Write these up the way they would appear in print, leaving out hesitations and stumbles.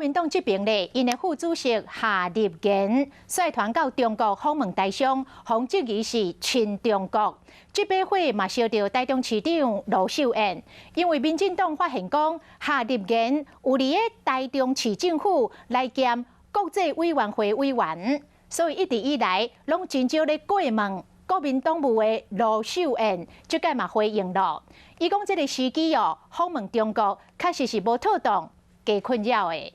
民党这边咧，因的副主席夏立言率团到中国访问台商，方质疑是亲中国。这笔会嘛烧到台中市长罗秀燕，因为民进党发现讲夏立言有伫个台中市政府来兼国际委员会委员，所以一直以来拢真少咧过问国民党务的罗秀燕，这届嘛回应了。伊讲这个时机访问中国确实是无妥当，加困扰的。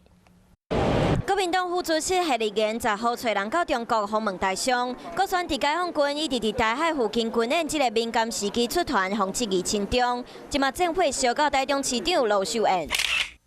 国民党副主席夏立言10号找人到中国访问台商，国选伫解放军一直伫台海附近军演这个敏感时期出团，防质疑亲中。即马政会烧到台中市长罗秀燕。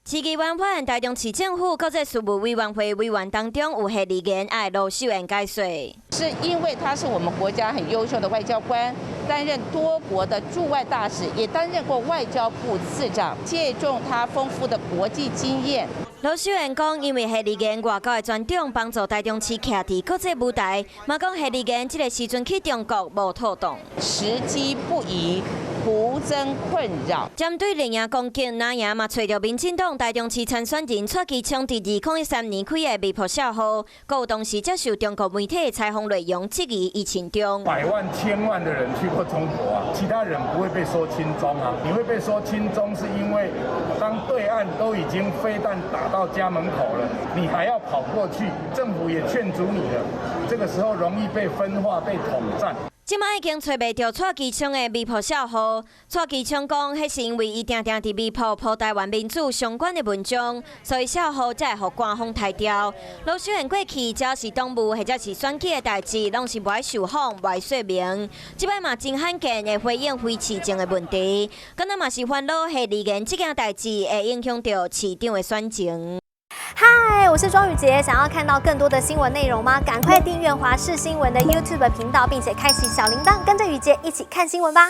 市议员发现台中市政府国际事务委员会委员当中有夏立言，爱罗秀燕解说。是因为他是我们国家很优秀的外交官，担任多国的驻外大使，也担任过外交部次长，借重他丰富的国际经验。罗秀燕讲，因为夏立言外交的专长帮助台中市徛伫国际舞台，嘛讲夏立言这个时阵去中国无妥当，时机不宜。徒增困扰。针对林亚攻击那样嘛，找到民进党台中市参选人蔡其昌伫2013年开的微博小号，佮有当时接受中国媒体的采访内容质疑伊亲中。百万、千万的人去过中国啊，其他人不会被说亲中啊，你会被说亲中，是因为当对岸都已经飞弹打到家门口了，你还要跑过去，政府也劝阻你了，这个时候容易被分化、被统战。即摆已经找袂到蔡其昌的微博小号，蔡其昌讲，迄是因为伊定定伫微博抛台湾民主相关的文章，所以小号才会互官方抬掉。罗秀燕过去只要是党务或者是选举的代志，拢是袂受访、袂说明。即摆嘛真罕见的回应非市政的问题，敢若嘛是烦恼夏立言这件代志会影响到市长的选情。嗨，我是庄宇杰。想要看到更多的新闻内容吗？赶快订阅华视新闻的 YouTube 频道，并且开启小铃铛，跟着宇杰一起看新闻吧。